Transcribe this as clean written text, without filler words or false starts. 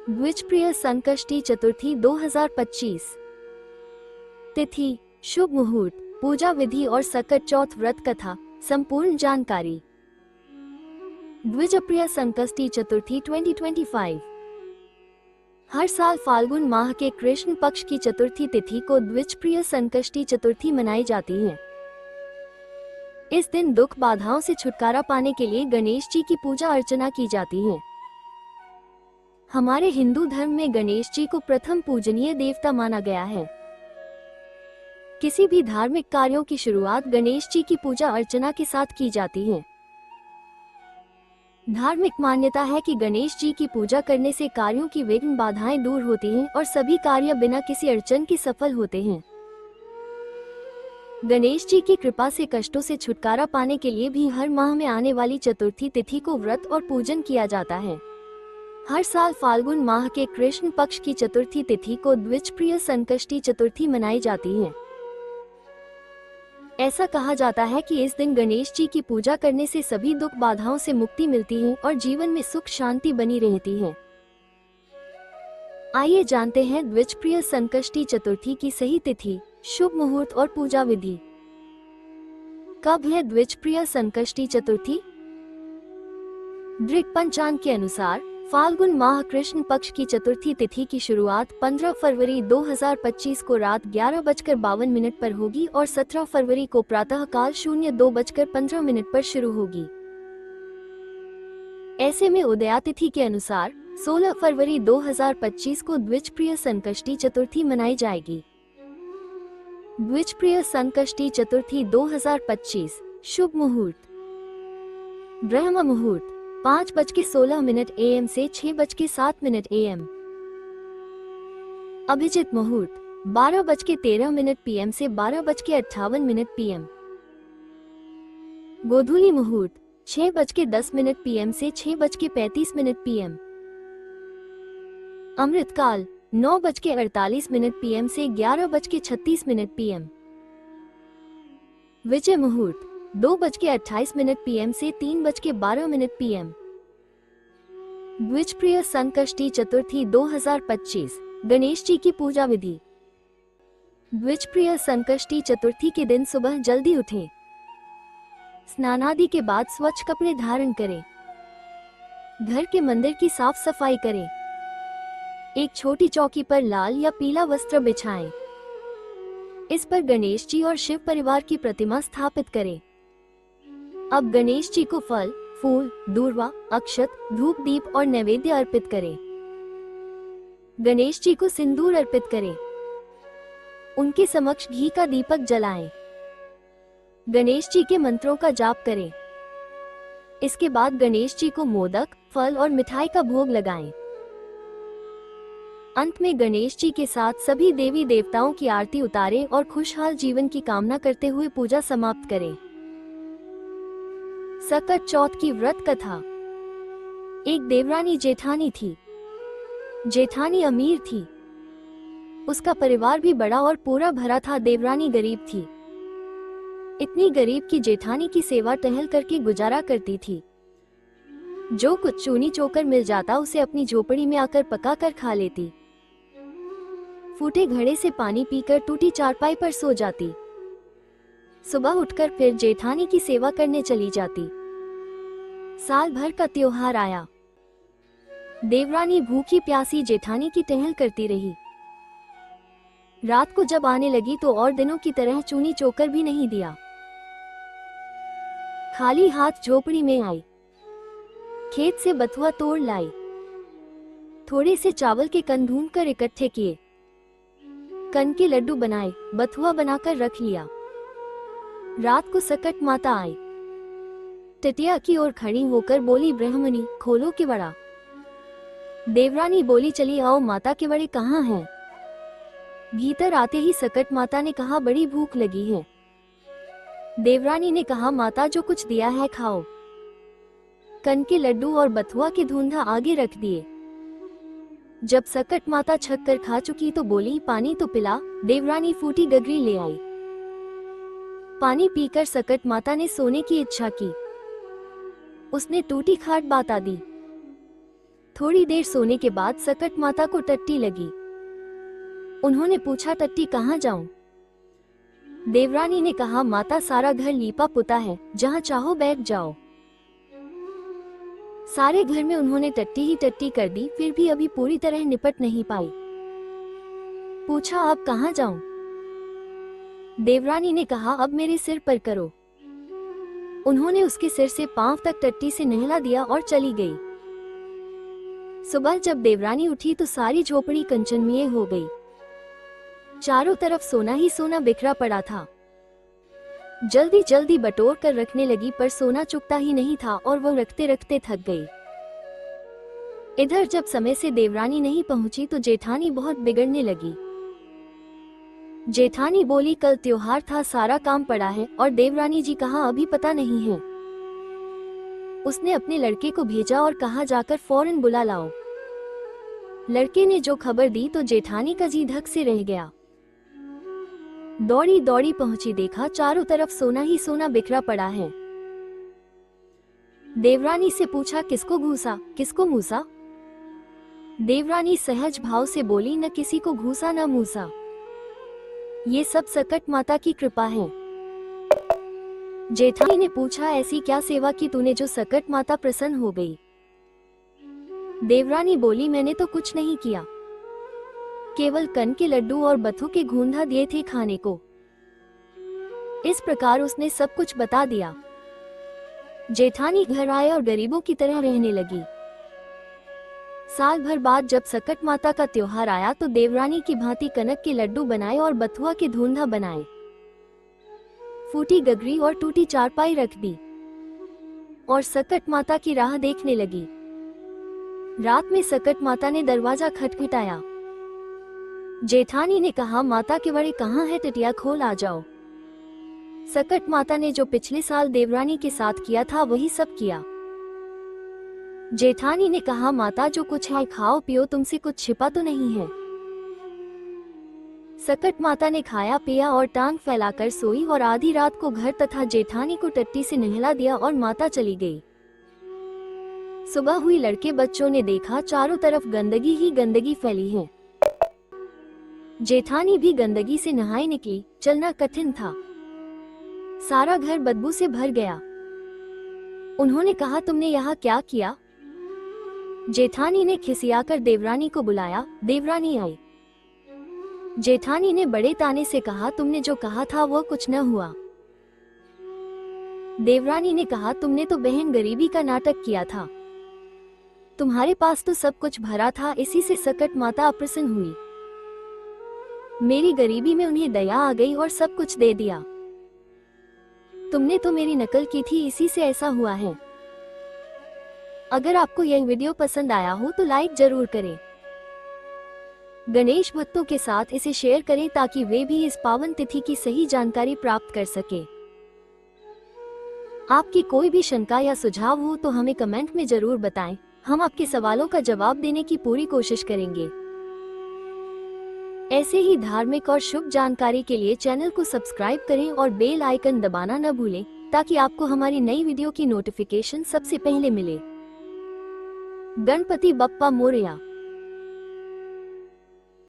द्विजप्रिय संकष्टी चतुर्थी 2025। तिथि, शुभ मुहूर्त, पूजा विधि और सकट चौथ व्रत कथा। संपूर्ण जानकारी। द्विजप्रिय संकष्टी चतुर्थी 2025। हर साल फाल्गुन माह के कृष्ण पक्ष की चतुर्थी तिथि को द्विजप्रिय संकष्टी चतुर्थी मनाई जाती है। इस दिन दुख बाधाओं से छुटकारा पाने के लिए गणेश जी की पूजा अर्चना की जाती है। हमारे हिंदू धर्म में गणेश जी को प्रथम पूजनीय देवता माना गया है। किसी भी धार्मिक कार्यों की शुरुआत गणेश जी की पूजा अर्चना के साथ की जाती है। धार्मिक मान्यता है कि गणेश जी की पूजा करने से कार्यों की विघ्न बाधाएं दूर होती हैं और सभी कार्य बिना किसी अड़चन के सफल होते हैं। गणेश जी की कृपा से कष्टों से छुटकारा पाने के लिए भी हर माह में आने वाली चतुर्थी तिथि को व्रत और पूजन किया जाता है। हर साल फाल्गुन माह के कृष्ण पक्ष की चतुर्थी तिथि को द्विजप्रिय संकष्टी चतुर्थी मनाई जाती है। ऐसा कहा जाता है कि इस दिन गणेश जी की पूजा करने से सभी दुख बाधाओं से मुक्ति मिलती है और जीवन में सुख शांति बनी रहती है। आइए जानते हैं द्विजप्रिय संकष्टी चतुर्थी की सही तिथि, शुभ मुहूर्त और पूजा विधि। कब है द्विजप्रिय संकष्टी चतुर्थी? दृक पंचांग के अनुसार फाल्गुन माह कृष्ण पक्ष की चतुर्थी तिथि की शुरुआत 15 फरवरी 2025 को रात 11:52 पर होगी और 17 फरवरी को प्रातः काल 02:15 पर शुरू होगी। ऐसे में उदया तिथि के अनुसार 16 फरवरी 2025 को द्विजप्रिय संकष्टी चतुर्थी मनाई जाएगी। द्विजप्रिय संकष्टी चतुर्थी 2025। शुभ मुहूर्त, ब्रह्म मुहूर्त 5:16 AM से 6:07 AM। अभिजित मुहूर्त 12:13 PM से 12:58 PM। गोधूली मुहूर्त 6:10 PM से 6:35 PM। अमृत काल 9:48 PM से 11:36 PM। विजय मुहूर्त 2:28 PM से 3:12 PM। द्विजप्रिय संकष्टी चतुर्थी 2025। गणेश जी की पूजा विधि। द्विजप्रिय संकष्टी चतुर्थी के दिन सुबह जल्दी उठें। स्नानादि के बाद स्वच्छ कपड़े धारण करें। घर के मंदिर की साफ सफाई करें। एक छोटी चौकी पर लाल या पीला वस्त्र बिछाएं। इस पर गणेश जी और शिव परिवार की प्रतिमा स्थापित करें। अब गणेश जी को फल, फूल, दूर्वा, अक्षत, धूप दीप और नैवेद्य अर्पित करें। गणेश जी को सिंदूर अर्पित करें। उनके समक्ष घी का दीपक जलाएं। गणेश जी के मंत्रों का जाप करें। इसके बाद गणेश जी को मोदक, फल और मिठाई का भोग लगाएं। अंत में गणेश जी के साथ सभी देवी देवताओं की आरती उतारें और खुशहाल जीवन की कामना करते हुए पूजा समाप्त करें। सकट चौथ की व्रत कथा। एक देवरानी जेठानी थी। जेठानी अमीर थी। उसका परिवार भी बड़ा और पूरा भरा था। देवरानी गरीब थी। इतनी गरीब की जेठानी की सेवा टहल करके गुजारा करती थी। जो कुछ चूनी चोकर मिल जाता उसे अपनी झोपड़ी में आकर पका कर खा लेती। फूटे घड़े से पानी पीकर टूटी चारपाई पर सो जाती। सुबह उठकर फिर जेठानी की सेवा करने चली जाती। साल भर का त्योहार आया। देवरानी भूखी प्यासी जेठानी की टहल करती रही। रात को जब आने लगी तो और दिनों की तरह चूनी चोकर भी नहीं दिया। खाली हाथ झोपड़ी में आई। खेत से बथुआ तोड़ लाई। थोड़े से चावल के कन ढूंढ कर इकट्ठे किए। कन के लड्डू बनाए, बथुआ बनाकर रख लिया। रात को सकट माता आई। टिटिया की ओर खड़ी होकर बोली, ब्रह्मणी खोलो केवड़ा। देवरानी बोली, चली आओ माता, केवड़े कहाँ हैं? भीतर आते ही सकट माता ने कहा, बड़ी भूख लगी है। देवरानी ने कहा, माता जो कुछ दिया है खाओ। कन के लड्डू और बथुआ के धूंधा आगे रख दिए। जब सकट माता छक कर खा चुकी तो बोली, पानी तो पिला। देवरानी फूटी गगरी ले आई। पानी पीकर सकट माता ने सोने की इच्छा की। उसने टूटी खाट बाता दी। थोड़ी देर सोने के बाद सकट माता को टट्टी लगी। उन्होंने पूछा, टट्टी कहाँ जाऊं? देवरानी ने कहा, माता सारा घर लीपा पुता है, जहाँ चाहो बैठ जाओ। सारे घर में उन्होंने टट्टी ही टट्टी कर दी, फिर भी अभी पूरी तरह निपट नहीं पाई। पूछा, अब कहाँ जाऊं? देवरानी ने कहा, अब मेरे सिर पर करो। उन्होंने उसके सिर से पांव तक टट्टी से नहला दिया और चली गई। सुबह जब देवरानी उठी तो सारी झोपड़ी कंचनमय हो गई। चारों तरफ सोना ही सोना बिखरा पड़ा था। जल्दी जल्दी बटोर कर रखने लगी, पर सोना चुकता ही नहीं था और वह रखते रखते थक गई। इधर जब समय से देवरानी नहीं पहुंची तो जेठानी बहुत बिगड़ने लगी। जेठानी बोली, कल त्योहार था, सारा काम पड़ा है, और देवरानी जी कहाँ अभी पता नहीं है। उसने अपने लड़के को भेजा और कहा, जाकर फौरन बुला लाओ। लड़के ने जो खबर दी तो जेठानी का जी धक से रह गया। दौड़ी दौड़ी पहुंची, देखा चारों तरफ सोना ही सोना बिखरा पड़ा है। देवरानी से पूछा, किसको घूसा, किसको मूसा? देवरानी सहज भाव से बोली, न किसी को घूसा न मूसा, ये सब सकट माता की कृपा है। जेठानी ने पूछा, ऐसी क्या सेवा की तूने जो सकट माता प्रसन्न हो गई? देवरानी बोली, मैंने तो कुछ नहीं किया, केवल कन के लड्डू और बथू के घूंधा दिए थे खाने को। इस प्रकार उसने सब कुछ बता दिया। जेठानी घर आए और गरीबों की तरह रहने लगी। साल भर बाद जब सकट माता का त्योहार आया तो देवरानी की भांति कनक के लड्डू बनाए और बथुआ के धूंधा बनाए। फूटी गगरी और टूटी चारपाई रख दी और सकट माता की राह देखने लगी। रात में सकट माता ने दरवाजा खटखटाया। जेठानी ने कहा, माता के बड़े कहाँ है, टिटिया खोल आ जाओ। सकट माता ने जो पिछले साल देवरानी के साथ किया था वही सब किया। जेठानी ने कहा, माता जो कुछ है खाओ पियो, तुमसे कुछ छिपा तो नहीं है। सकट माता ने खाया पिया और टांग फैलाकर सोई और आधी रात को घर तथा जेठानी को टट्टी से नहला दिया और माता चली गई। सुबह हुई, लड़के बच्चों ने देखा चारों तरफ गंदगी ही गंदगी फैली है। जेठानी भी गंदगी से नहाए निकली, चलना कठिन था। सारा घर बदबू से भर गया। उन्होंने कहा, तुमने यहाँ क्या किया? जेठानी ने खिसियाकर देवरानी को बुलाया। देवरानी आई। जेठानी ने बड़े ताने से कहा, तुमने जो कहा था वो कुछ न हुआ। देवरानी ने कहा, तुमने तो बहन गरीबी का नाटक किया था, तुम्हारे पास तो सब कुछ भरा था, इसी से सकट माता अप्रसन्न हुई। मेरी गरीबी में उन्हें दया आ गई और सब कुछ दे दिया। तुमने तो मेरी नकल की थी, इसी से ऐसा हुआ है। अगर आपको यह वीडियो पसंद आया हो तो लाइक जरूर करें। गणेश भक्तों के साथ इसे शेयर करें ताकि वे भी इस पावन तिथि की सही जानकारी प्राप्त कर सके। आपकी कोई भी शंका या सुझाव हो तो हमें कमेंट में जरूर बताएं, हम आपके सवालों का जवाब देने की पूरी कोशिश करेंगे। ऐसे ही धार्मिक और शुभ जानकारी के लिए चैनल को सब्सक्राइब करें और बेल आइकन दबाना न भूलें ताकि आपको हमारी नई वीडियो की नोटिफिकेशन सबसे पहले मिले। गणपति बप्पा मोरया।